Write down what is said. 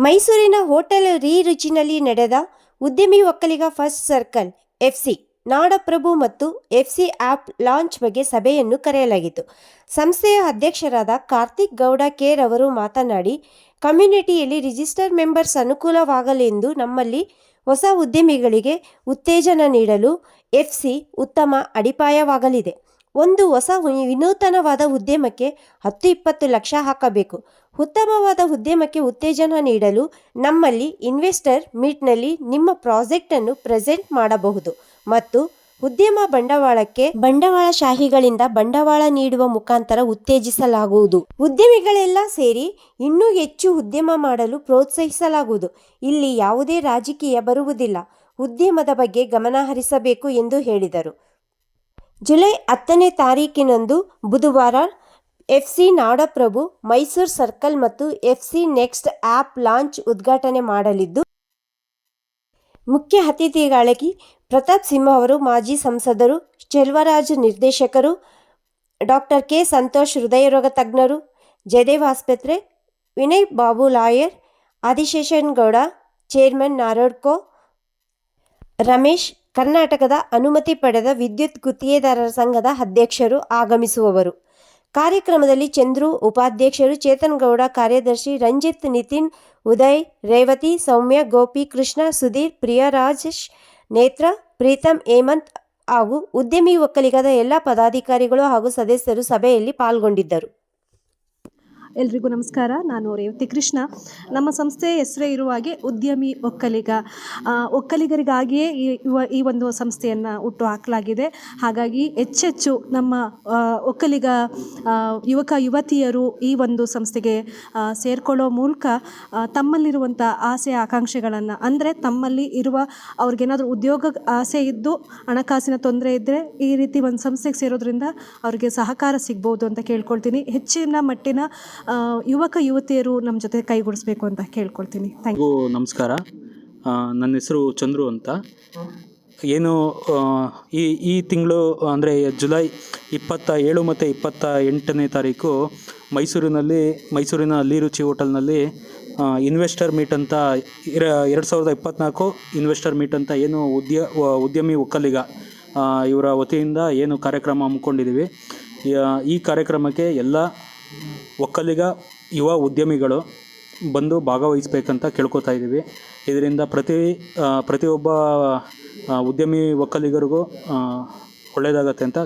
ಮೈಸೂರಿನ ಹೋಟೆಲ್ ರೀ ರುಚಿನಲ್ಲಿ ನಡೆದ ಉದ್ಯಮಿ ಒಕ್ಕಲಿಗ ಫಸ್ಟ್ ಸರ್ಕಲ್ ಎಫ್ಸಿ ನಾಡಪ್ರಭು ಮತ್ತು ಎಫ್ಸಿ ಆ್ಯಪ್ ಲಾಂಚ್ ಬಗ್ಗೆ ಸಭೆಯನ್ನು ಕರೆಯಲಾಗಿತ್ತು. ಸಂಸ್ಥೆಯ ಅಧ್ಯಕ್ಷರಾದ ಕಾರ್ತಿಕ್ ಗೌಡ ಕೆ ರವರು ಮಾತನಾಡಿ, ಕಮ್ಯುನಿಟಿಯಲ್ಲಿ ರಿಜಿಸ್ಟರ್ ಮೆಂಬರ್ಸ್ ಅನುಕೂಲವಾಗಲೆಂದು ನಮ್ಮಲ್ಲಿ ಹೊಸ ಉದ್ಯಮಿಗಳಿಗೆ ಉತ್ತೇಜನ ನೀಡಲು ಎಫ್ಸಿ ಉತ್ತಮ ಅಡಿಪಾಯವಾಗಲಿದೆ. ಒಂದು ಹೊಸ ವಿನೂತನವಾದ ಉದ್ಯಮಕ್ಕೆ 10-20 ಲಕ್ಷ ಹಾಕಬೇಕು. ಉತ್ತಮವಾದ ಉದ್ಯಮಕ್ಕೆ ಉತ್ತೇಜನ ನೀಡಲು ನಮ್ಮಲ್ಲಿ ಇನ್ವೆಸ್ಟರ್ ಮೀಟ್ನಲ್ಲಿ ನಿಮ್ಮ ಪ್ರಾಜೆಕ್ಟನ್ನು ಪ್ರೆಸೆಂಟ್ ಮಾಡಬಹುದು ಮತ್ತು ಉದ್ಯಮ ಬಂಡವಾಳಕ್ಕೆ ಬಂಡವಾಳಶಾಹಿಗಳಿಂದ ಬಂಡವಾಳ ನೀಡುವ ಮುಖಾಂತರ ಉತ್ತೇಜಿಸಲಾಗುವುದು. ಉದ್ಯಮಿಗಳೆಲ್ಲ ಸೇರಿ ಇನ್ನೂ ಹೆಚ್ಚು ಉದ್ಯಮ ಮಾಡಲು ಪ್ರೋತ್ಸಾಹಿಸಲಾಗುವುದು. ಇಲ್ಲಿ ಯಾವುದೇ ರಾಜಕೀಯ ಬರುವುದಿಲ್ಲ. ಉದ್ಯಮದ ಬಗ್ಗೆ ಗಮನ ಹರಿಸಬೇಕು ಎಂದು ಹೇಳಿದರು. ಜುಲೈ 10ನೇ ತಾರೀಕಿನಂದು ಬುಧವಾರ ಎಫ್ಸಿ ನಾಡಪ್ರಭು ಮೈಸೂರು ಸರ್ಕಲ್ ಮತ್ತು ಎಫ್ಸಿ ನೆಕ್ಸ್ಟ್ ಆ್ಯಪ್ ಲಾಂಚ್ ಉದ್ಘಾಟನೆ ಮಾಡಲಿದ್ದು, ಮುಖ್ಯ ಅತಿಥಿಗಳಾಗಿ ಪ್ರತಾಪ್ ಸಿಂಹ ಅವರು, ಮಾಜಿ ಸಂಸದರು, ಚೆಲುವರಾಜ್ ನಿರ್ದೇಶಕರು, ಡಾಕ್ಟರ್ ಕೆ ಸಂತೋಷ್ ಹೃದಯರೋಗ ತಜ್ಞರು, ಜಯದೇವ್ ಆಸ್ಪತ್ರೆ, ವಿನಯ್ ಬಾಬು ಲಾಯರ್, ಆದಿಶೇಷನ್ ಗೌಡ ಚೇರ್ಮನ್ ನಾರೋಡ್ಕೋ, ರಮೇಶ್ ಕರ್ನಾಟಕದ ಅನುಮತಿ ಪಡೆದ ವಿದ್ಯುತ್ ಗುತ್ತಿಗೆದಾರರ ಸಂಘದ ಅಧ್ಯಕ್ಷರು ಆಗಮಿಸುವವರು. ಕಾರ್ಯಕ್ರಮದಲ್ಲಿ ಚಂದ್ರು ಉಪಾಧ್ಯಕ್ಷರು, ಚೇತನ್ ಗೌಡ ಕಾರ್ಯದರ್ಶಿ, ರಂಜಿತ್, ನಿತಿನ್, ಉದಯ್, ರೇವತಿ, ಸೌಮ್ಯ, ಗೋಪಿ, ಕೃಷ್ಣ, ಸುಧೀರ್, ಪ್ರಿಯಾ, ರಾಜೇಶ್, ನೇತ್ರ, ಪ್ರೀತಮ್, ಹೇಮಂತ್ ಹಾಗೂ ಉದ್ಯಮಿ ಒಕ್ಕಲಿಗದ ಎಲ್ಲ ಪದಾಧಿಕಾರಿಗಳು ಹಾಗೂ ಸದಸ್ಯರು ಸಭೆಯಲ್ಲಿ ಪಾಲ್ಗೊಂಡಿದ್ದರು. ಎಲ್ರಿಗೂ ನಮಸ್ಕಾರ. ನಾನು ರೇವತಿ ಕೃಷ್ಣ. ನಮ್ಮ ಸಂಸ್ಥೆಯ ಹೆಸರೇ ಇರುವ ಹಾಗೆ ಉದ್ಯಮಿ ಒಕ್ಕಲಿಗ, ಒಕ್ಕಲಿಗರಿಗಾಗಿಯೇ ಈ ಒಂದು ಸಂಸ್ಥೆಯನ್ನು ಹುಟ್ಟು ಹಾಕಲಾಗಿದೆ. ಹಾಗಾಗಿ ಹೆಚ್ಚೆಚ್ಚು ನಮ್ಮ ಒಕ್ಕಲಿಗ ಯುವಕ ಯುವತಿಯರು ಈ ಒಂದು ಸಂಸ್ಥೆಗೆ ಸೇರಿಕೊಳ್ಳೋ ಮೂಲಕ ತಮ್ಮಲ್ಲಿರುವಂಥ ಆಸೆ ಆಕಾಂಕ್ಷೆಗಳನ್ನು, ಅಂದರೆ ತಮ್ಮಲ್ಲಿ ಇರುವ ಅವ್ರಿಗೇನಾದರೂ ಉದ್ಯೋಗ ಆಸೆ ಇದ್ದು ಹಣಕಾಸಿನ ತೊಂದರೆ ಇದ್ದರೆ ಈ ರೀತಿ ಒಂದು ಸಂಸ್ಥೆಗೆ ಸೇರೋದ್ರಿಂದ ಅವ್ರಿಗೆ ಸಹಕಾರ ಸಿಗ್ಬೋದು ಅಂತ ಕೇಳ್ಕೊಳ್ತೀನಿ. ಹೆಚ್ಚಿನ ಮಟ್ಟಿನ ಯುವಕ ಯುವತಿಯರು ನಮ್ಮ ಜೊತೆ ಕೈಗೂಡಿಸ್ಬೇಕು ಅಂತ ಕೇಳ್ಕೊಳ್ತೀನಿ. Thank you. ನಮಸ್ಕಾರ. ನನ್ನ ಹೆಸರು ಚಂದ್ರು ಅಂತ. ಏನು ಈ ತಿಂಗಳು ಅಂದರೆ ಜುಲೈ 27 ಮತ್ತು 28ನೇ ತಾರೀಕು ಮೈಸೂರಿನ ಅಲ್ಲಿ ರುಚಿ ಹೋಟೆಲ್ನಲ್ಲಿ ಇನ್ವೆಸ್ಟರ್ ಮೀಟ್ ಅಂತ 2024 ಇನ್ವೆಸ್ಟರ್ ಮೀಟ್ ಅಂತ ಏನು ಉದ್ಯಮಿ ಒಕ್ಕಲಿಗ ಇವರ ವತಿಯಿಂದ ಏನು ಕಾರ್ಯಕ್ರಮ ಹಮ್ಮಿಕೊಂಡಿದ್ದೀವಿ. ಈ ಕಾರ್ಯಕ್ರಮಕ್ಕೆ ಎಲ್ಲ ಒಕ್ಕಲಿಗ ಯುವ ಉದ್ಯಮಿಗಳು ಬಂದು ಭಾಗವಹಿಸಬೇಕಂತ ಕೇಳ್ಕೊತಾ ಇದ್ದೀವಿ. ಇದರಿಂದ ಪ್ರತಿಯೊಬ್ಬ ಉದ್ಯಮಿ ಒಕ್ಕಲಿಗರಿಗೂ ಒಳ್ಳೆಯದಾಗತ್ತೆ ಅಂತ.